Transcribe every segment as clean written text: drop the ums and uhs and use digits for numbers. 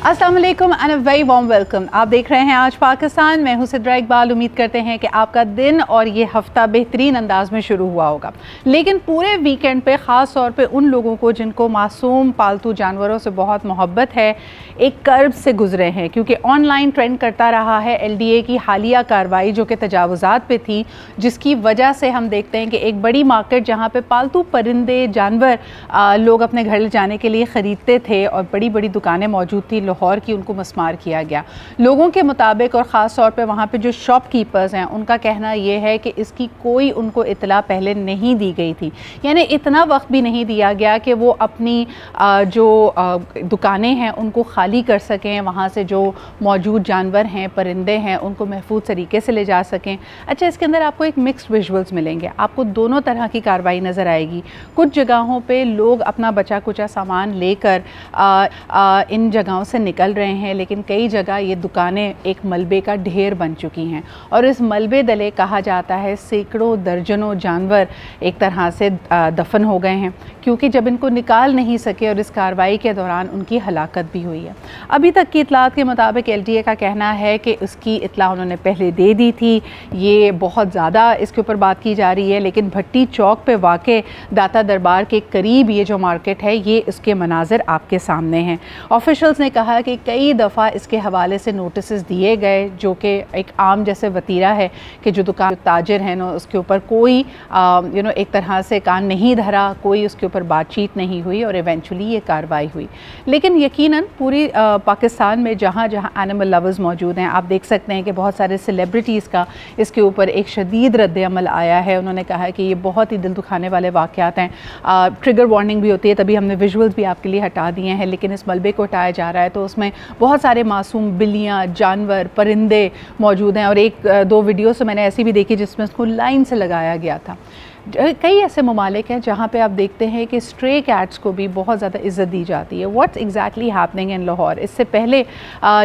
अस्सलाम वालेकुम and a very warm welcome. आप देख रहे हैं आज पाकिस्तान। मैं हूं सिद्रा इकबाल। उम्मीद करते हैं कि आपका दिन और ये हफ़्ता बेहतरीन अंदाज में शुरू हुआ होगा। लेकिन पूरे वीकेंड पे ख़ास तौर पे उन लोगों को जिनको मासूम पालतू जानवरों से बहुत मोहब्बत है, एक कर्ब से गुजरे हैं, क्योंकि ऑनलाइन ट्रेंड करता रहा है LDA की हालिया कार्रवाई जो कि तजावुज़ात पे थी, जिसकी वजह से हम देखते हैं कि एक बड़ी मार्केट जहाँ पे पालतू परिंदे जानवर लोग अपने घर ले जाने के लिए ख़रीदते थे और बड़ी बड़ी दुकानें मौजूद थी लाहौर की, उनको मस्मार किया गया। लोगों के मुताबिक और ख़ास तौर पे वहाँ पे जो शॉपकीपर्स हैं उनका कहना ये है कि इसकी कोई उनको इतला पहले नहीं दी गई थी, यानी इतना वक्त भी नहीं दिया गया कि वो अपनी जो दुकानें हैं उनको खाली कर सकें, वहाँ से जो मौजूद जानवर हैं, परिंदे हैं, उनको महफूज तरीके से ले जा सकें। अच्छा, इसके अंदर आपको एक मिक्स्ड विजुअल्स मिलेंगे, आपको दोनों तरह की कार्रवाई नज़र आएगी। कुछ जगहों पे लोग अपना बचा कुचा सामान लेकर इन जगहों से निकल रहे हैं, लेकिन कई जगह ये दुकानें एक मलबे का ढेर बन चुकी हैं और इस मलबे दले कहा जाता है सैकड़ों दर्जनों जानवर एक तरह से दफन हो गए हैं, क्योंकि जब इनको निकाल नहीं सके और इस कार्रवाई के दौरान उनकी हलाकत भी हुई है। अभी तक की इतलात के मुताबिक LDA का कहना है कि उसकी इतला उन्होंने पहले दे दी थी। ये बहुत ज़्यादा इसके ऊपर बात की जा रही है, लेकिन भट्टी चौक पे वाक़े दाता दरबार के करीब ये जो मार्केट है, ये इसके मनाजिर आपके सामने हैं। ऑफिशल्स ने कहा कि कई दफ़ा इसके हवाले से नोटिस दिए गए, जो कि एक आम जैसे वतीरा है कि जो दुकान ताजिर हैं ना उसके ऊपर कोई एक तरह से कान नहीं धरा, कोई उसके ऊपर बातचीत नहीं हुई और इवेंचुअली ये कार्रवाई हुई। लेकिन यकीनन पूरी पाकिस्तान में जहाँ जहाँ एनिमल लवर्स मौजूद हैं, आप देख सकते हैं कि बहुत सारे सेलिब्रिटीज़ का इसके ऊपर एक शदीद रद्द-ए-अमल आया है। उन्होंने कहा है कि ये बहुत ही दिल दुखाने वाले वाक़यात हैं। ट्रिगर वार्निंग भी होती है, तभी हमने विजुअल्स भी आपके लिए हटा दिए हैं, लेकिन इस मलबे को हटाया जा रहा है तो उसमें बहुत सारे मासूम बिल्लियाँ, जानवर, परिंदे मौजूद हैं और एक दो वीडियो से मैंने ऐसी भी देखी जिसमें उसको लाइन से लगाया गया था। कई ऐसे ममालिक हैं जहाँ पे आप देखते हैं कि स्ट्रे कैट्स को भी बहुत ज़्यादा इज़्ज़त दी जाती है। What's exactly happening in Lahore? इससे पहले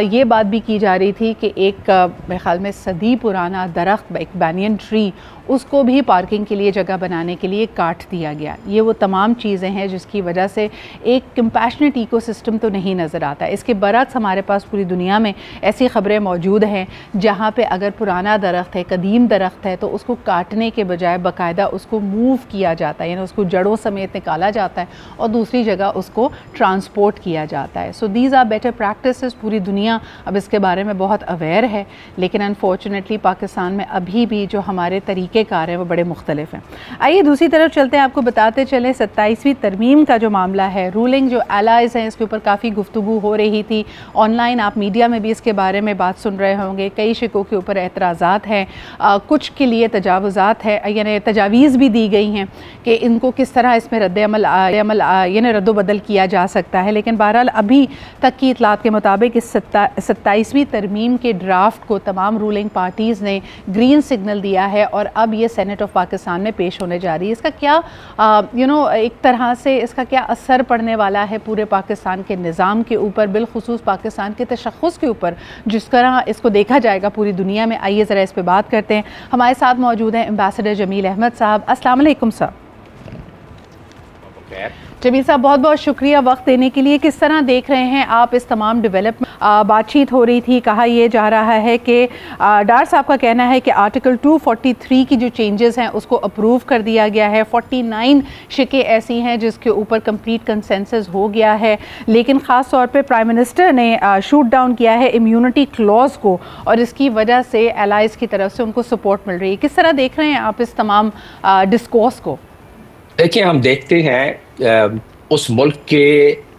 ये बात भी की जा रही थी कि एक मेरे ख्याल में सदी पुराना दरख्त, एक बैनियन ट्री, उसको भी पार्किंग के लिए जगह बनाने के लिए काट दिया गया। ये वो तमाम चीज़ें हैं जिसकी वजह से एक कंपैशनेट इकोसिस्टम तो नहीं नज़र आता। इसके बरक्स हमारे पास पूरी दुनिया में ऐसी ख़बरें मौजूद हैं जहाँ पे अगर पुराना दरख्त है, कदीम दरख्त है, तो उसको काटने के बजाय बाकायदा उसको मूव किया जाता है, यानी उसको जड़ों समेत निकाला जाता है और दूसरी जगह उसको ट्रांसपोर्ट किया जाता है। So these are better practices. पूरी दुनिया अब इसके बारे में बहुत अवेयर है, लेकिन अनफॉर्चुनेटली पाकिस्तान में अभी भी जो हमारे तरीक़ेकार हैं वो बड़े मुख्तलिफ हैं। आइए दूसरी तरफ चलते हैं, आपको बताते चले 27वीं तरमीम का जो मामला है, रूलिंग जो एलाइज़ हैं इसके ऊपर काफ़ी गुफ्तगू हो रही थी। ऑनलाइन आप मीडिया में भी इसके बारे में बात सुन रहे होंगे। कई शिकों के ऊपर एतराज़ात हैं, कुछ के लिए तजावुज़ात है, यानी तजावीज़ भी दी गई हैं कि इनको किस तरह इसमें रद्द-ए-अमल यानी रद्द-ओ-बदल किया जा सकता है। लेकिन बहरहाल अभी तक की इतलात के मुताबिक इस 27वीं तरमीम के ड्राफ्ट को तमाम रूलिंग पार्टीज़ ने ग्रीन सिग्नल दिया है और अब ये सेनेट ऑफ पाकिस्तान में पेश होने जा रही है। इसका क्या एक तरह से इसका क्या असर पड़ने वाला है पूरे पाकिस्तान के निज़ाम के ऊपर, बिलखुसूस पाकिस्तान के तशख़्ख़ुस के ऊपर, जिस तरह इसको देखा जाएगा पूरी दुनिया में। आइए ज़रा इस पर बात करते हैं। हमारे साथ मौजूद हैं एम्बेसडर जमील अहमद साहब। अस्सलाम वालेकुम सर। जमील साहब, बहुत बहुत शुक्रिया वक्त देने के लिए। किस तरह देख रहे हैं आप इस तमाम डेवलपमेंट? बातचीत हो रही थी, कहा यह जा रहा है कि डार साहब का कहना है कि आर्टिकल 243 की जो चेंजेस हैं उसको अप्रूव कर दिया गया है। 49 शिकें ऐसी हैं जिसके ऊपर कंप्लीट कंसेंसस हो गया है, लेकिन ख़ास तौर पे प्राइम मिनिस्टर ने शूट डाउन किया है इम्यूनिटी क्लॉज को और इसकी वजह से एलाइज़ की तरफ से उनको सपोर्ट मिल रही है। किस तरह देख रहे हैं आप इस तमाम डिस्कोर्स को? देखिए, हम देखते हैं उस मुल्क के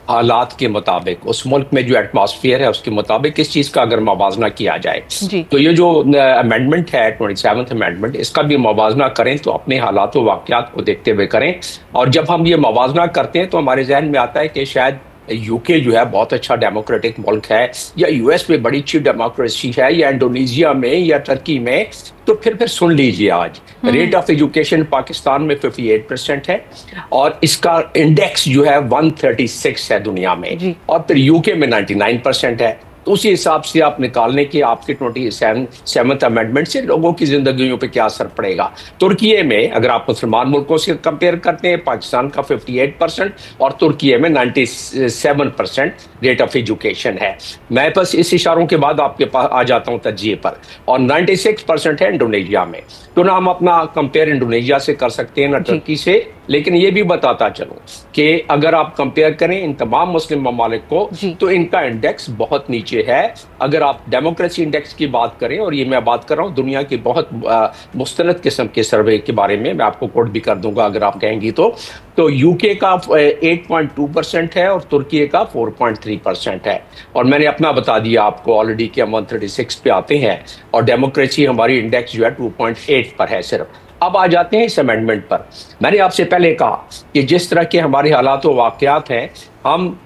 हालात के मुताबिक, उस मुल्क में जो एटमॉस्फेयर है उसके मुताबिक इस चीज़ का अगर मवाजना किया जाए तो ये जो अमेंडमेंट है 27th अमेंडमेंट, इसका भी मवाजना करें तो अपने हालात व वाक़यात को देखते हुए करें। और जब हम ये मवाजना करते हैं तो हमारे जहन में आता है कि शायद UK जो है बहुत अच्छा डेमोक्रेटिक मुल्क है, या US में बड़ी अच्छी डेमोक्रेसी है, या इंडोनेशिया में या टर्की में। तो फिर सुन लीजिए, आज रेट ऑफ एजुकेशन पाकिस्तान में 58% है और इसका इंडेक्स जो है 136 है दुनिया में, और फिर UK में 99% है। तो उसी हिसाब से आप निकालने की आपके 27th अमेंडमेंट से लोगों की जिंदगियों पे क्या असर पड़ेगा। तुर्की में अगर आप मुसलमान मुल्कों से कंपेयर करते हैं, पाकिस्तान का 58% और तुर्की में 97% रेट ऑफ एजुकेशन है। मैं बस इस इशारों के बाद आपके पास आ जाता हूं तज्जिए पर, और 96% है इंडोनेशिया में। तो ना हम अपना कंपेयर इंडोनेशिया से कर सकते हैं ना तुर्की से, लेकिन ये भी बताता चलूं कि अगर आप कंपेयर करें इन तमाम मुस्लिम ममालिक को तो इनका इंडेक्स बहुत नीचे है। अगर आप डेमोक्रेसी इंडेक्स की बात करें, और ये मैं बात कर रहा हूं दुनिया की बहुत मुस्तनद किस्म के सर्वे के बारे में, मैं आपको कोट भी कर दूंगा अगर आप कहेंगी तो यूके का 8.2% है और तुर्की का 4.3% है। और मैंने अपना बता दिया आपको ऑलरेडी कि हम 136 पे आते हैं, और डेमोक्रेसी हमारी इंडेक्स जो है 2.8 पर है सिर्फ। अब आ जाते हैं इस अमेंडमेंट पर। मैंने आपसे पहले कहा कि जिस तरह के हमारे हालात व वाक़यात हैं, हम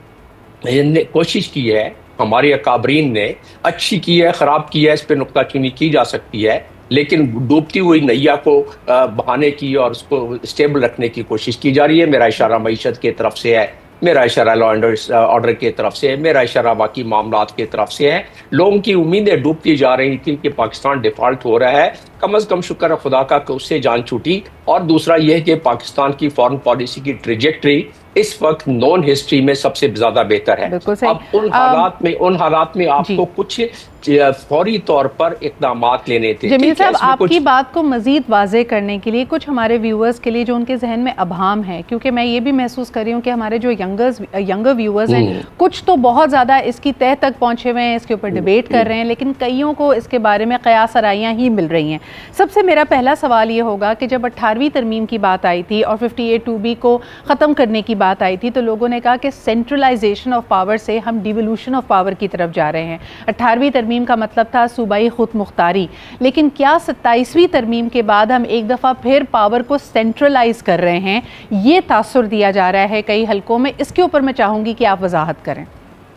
कोशिश की है, हमारे अकाबरीन ने अच्छी की है, ख़राब की है, इस पर नुक्ताचीनी की जा सकती है, लेकिन डूबती हुई नैया को बहाने की और उसको स्टेबल रखने की कोशिश की जा रही है। मेरा इशारा मईशत की तरफ से है, मेरा इशारा लॉ एंड ऑर्डर की तरफ से है, मेरा इशारा बाकी मामलात की तरफ से है। लोगों की उम्मीदें डूबती जा रही थी कि पाकिस्तान डिफॉल्ट हो रहा है, कम अज़ कम शुक्र है खुदा का कि उससे जान छूटी। और दूसरा यह है कि पाकिस्तान की फॉरेन पॉलिसी की ट्रेजेक्टरी इस वक्त नॉन हिस्ट्री में सबसे ज्यादा बेहतर है। अब उन हालात में आपको कुछ फौरी तौर पर इकदामात लेने थे। जमील साहब, आपकी बात को मजीद वाज़े करने के लिए कुछ हमारे व्यूअर्स के लिए जो उनके जहन में अभाम है, क्योंकि मैं ये भी महसूस कर रही हूँ कि हमारे जो यंगर व्यूअर्स हैं, कुछ तो बहुत ज़्यादा इसकी तह तक पहुँचे हुए हैं, इसके ऊपर डिबेट कर रहे हैं, लेकिन कईयों को इसके बारे में कयास आराइयाँ ही मिल रही हैं। सबसे मेरा पहला सवाल ये होगा कि जब 18वीं तरमीम की बात आई थी और 58(2)B को ख़त्म करने की बात आई थी, तो लोगों ने कहा कि सेंट्रलाइजेशन ऑफ पावर से हम डिवोल्यूशन ऑफ पावर की तरफ जा रहे हैं। 18वीं तरमीम का मतलब था सूबाई खुद मुख्तारी, लेकिन क्या 27वीं तरमीम के बाद हम एक दफ़ा फिर पावर को सेंट्रलाइज कर रहे हैं? ये तासुर दिया जा रहा है कई हलकों में, इसके ऊपर मैं चाहूँगी कि आप वजाहत करें।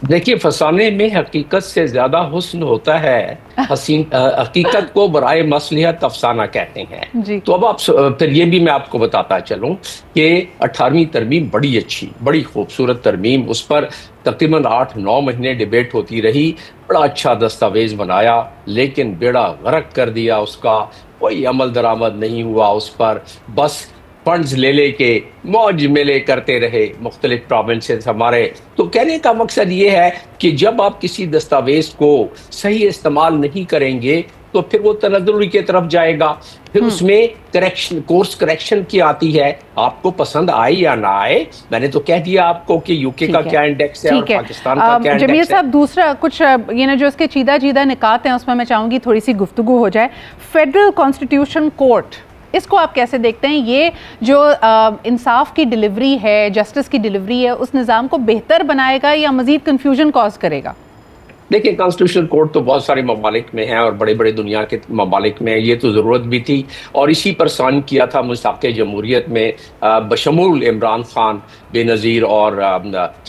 देखिए, फसाने में हकीकत से ज्यादा हुस्न होता है। हकीकत को बराए मसलिहत अफसाना कहते हैं। तो अब आप फिर ये भी मैं आपको बताता चलूं कि 18वीं तरमीम बड़ी अच्छी, बड़ी खूबसूरत तरमीम, उस पर तकरीबन 8-9 महीने डिबेट होती रही, बड़ा अच्छा दस्तावेज बनाया, लेकिन बेड़ा गर्क कर दिया उसका, कोई अमल दरामद नहीं हुआ उस पर। बस फंड्स ले के मौज मेले करते रहे मुख्तलिफ प्रोविंसेस हमारे। तो कहने का मकसद ये है कि जब आप किसी दस्तावेज को सही इस्तेमाल नहीं करेंगे तो फिर वो तनज़्ज़ुल की तरफ जाएगा, फिर उसमें कोर्स करेक्शन की आती है, आपको पसंद आए या ना आए। मैंने तो कह दिया आपको कि यूके का क्या इंडेक्स है और पाकिस्तान का क्या इंडेक्स है। जमील साहब, दूसरा कुछ ये ना जो इसके चीदा निकात हैं, उसमें मैं चाहूँगी थोड़ी सी गुफ्तगू हो जाए। फेडरल कॉन्स्टिट्यूशन कोर्ट, इसको आप कैसे देखते हैं? ये जो इंसाफ की डिलीवरी है, जस्टिस की डिलीवरी है, उस निज़ाम को बेहतर बनाएगा या मज़ीद कन्फ्यूजन कॉज करेगा? देखिए, कॉन्स्टिट्यूशनल कोर्ट तो बहुत सारे ममालिक में है और बड़े बड़े दुनिया के ममालिक में, ये तो ज़रूरत भी थी, और इसी पर साइन किया था मिसाक़ जमहूरियत में बशमूल इमरान खान बेनज़ीर और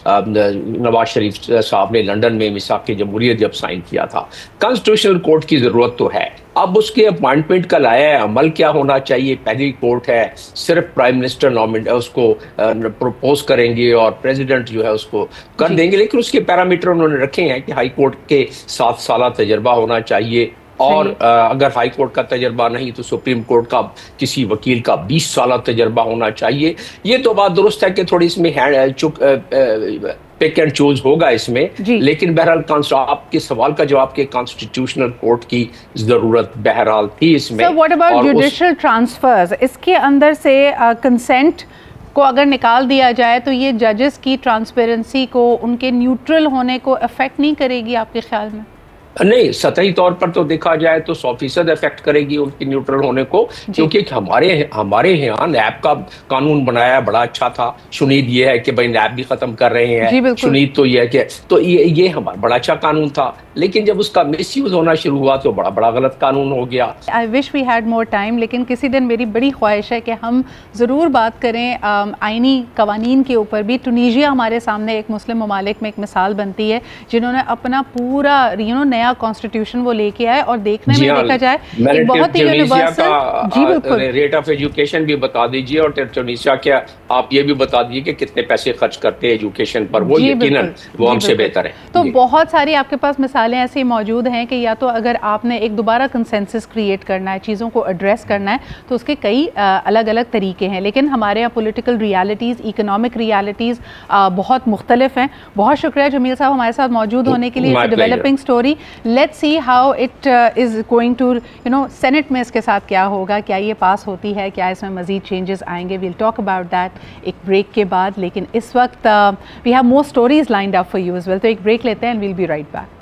नवाज शरीफ साहब ने लंदन में मिसाक़ जमहूरियत जब साइन किया था। कॉन्स्टिट्यूशनल कोर्ट की ज़रूरत तो है। अब उसके अपॉइंटमेंट का लाया है, अमल क्या होना चाहिए? पहली कोर्ट है, सिर्फ प्राइम मिनिस्टर नॉमिनेट उसको प्रपोज करेंगे और प्रेसिडेंट जो है उसको कर देंगे, लेकिन उसके पैरामीटर उन्होंने रखे हैं कि हाई कोर्ट के 7 साल तजर्बा होना चाहिए, और अगर हाई कोर्ट का तजर्बा नहीं तो सुप्रीम कोर्ट का किसी वकील का 20 साल तजर्बा होना चाहिए। ये तो बात दुरुस्त है कि थोड़ी इसमें पिक एंड चूज होगा इसमें, लेकिन बहरहाल आपके सवाल का जवाब के कॉन्स्टिट्यूशनल कोर्ट की जरूरत बहरहाल थी इसमें। What about judicial transfers? इसके अंदर से कंसेंट को अगर निकाल दिया जाए तो ये जजेस की ट्रांसपेरेंसी को, उनके न्यूट्रल होने को अफेक्ट नहीं करेगी आपके ख्याल में? नहीं, सतही तौर पर तो देखा जाए तो 100% इफेक्ट करेगी उनकी न्यूट्रल होने को, क्योंकि हमारे यहाँ नैब का कानून बनाया बड़ा अच्छा था। शुनीद ये है कि भाई नैब भी खत्म कर रहे हैं, शुनीद तो ये है कि तो ये हमारा बड़ा अच्छा कानून था, लेकिन जब उसका मिसयूज होना शुरू हुआ तो बड़ा गलत कानून हो गया। I wish we had more time, लेकिन किसी दिन मेरी बड़ी ख्वाहिश है कि हम ज़रूर बात करें आइनी कवानीन के ऊपर भी। टूनीशिया हमारे सामने एक मुस्लिम ममालिक में एक मिसाल बनती है जिन्होंने अपना पूरा नया नया कॉन्स्टिट्यूशन वो लेके आए और देखने में देखा जाए एक बहुत ही यूनिवर्सल। जी बिल्कुल, रेट ऑफ एजुकेशन भी बता दीजिए और ट्यूनीशिया क्या आप ये भी बता दीजिए कि कितने पैसे खर्च करते हैं एजुकेशन पर, वो यकीनन वो हमसे बेहतर है। तो बहुत सारी आपके पास मिसालें ऐसी मौजूद हैं कि या तो अगर आपने एक दोबारा कंसेंसस क्रिएट करना है, चीज़ों को एड्रेस करना है, तो उसके कई अलग अलग तरीके हैं, लेकिन हमारे यहाँ पॉलिटिकल रियलिटीज़, इकोनॉमिक रियलिटीज़ बहुत मुख्तलिफ हैं। बहुत शुक्रिया जमील साहब हमारे साथ मौजूद होने के लिए। Developing story, let's see how it is going to Senate में इसके साथ क्या होगा, क्या ये पास होती है, क्या इसमें मज़ीद चेंजेस आएंगे। वील टॉक अबाउट दैट एक ब्रेक के बाद, लेकिन इस वक्त we have more stories lined up for you as well. तो एक ब्रेक लेते हैं and we'll be right back.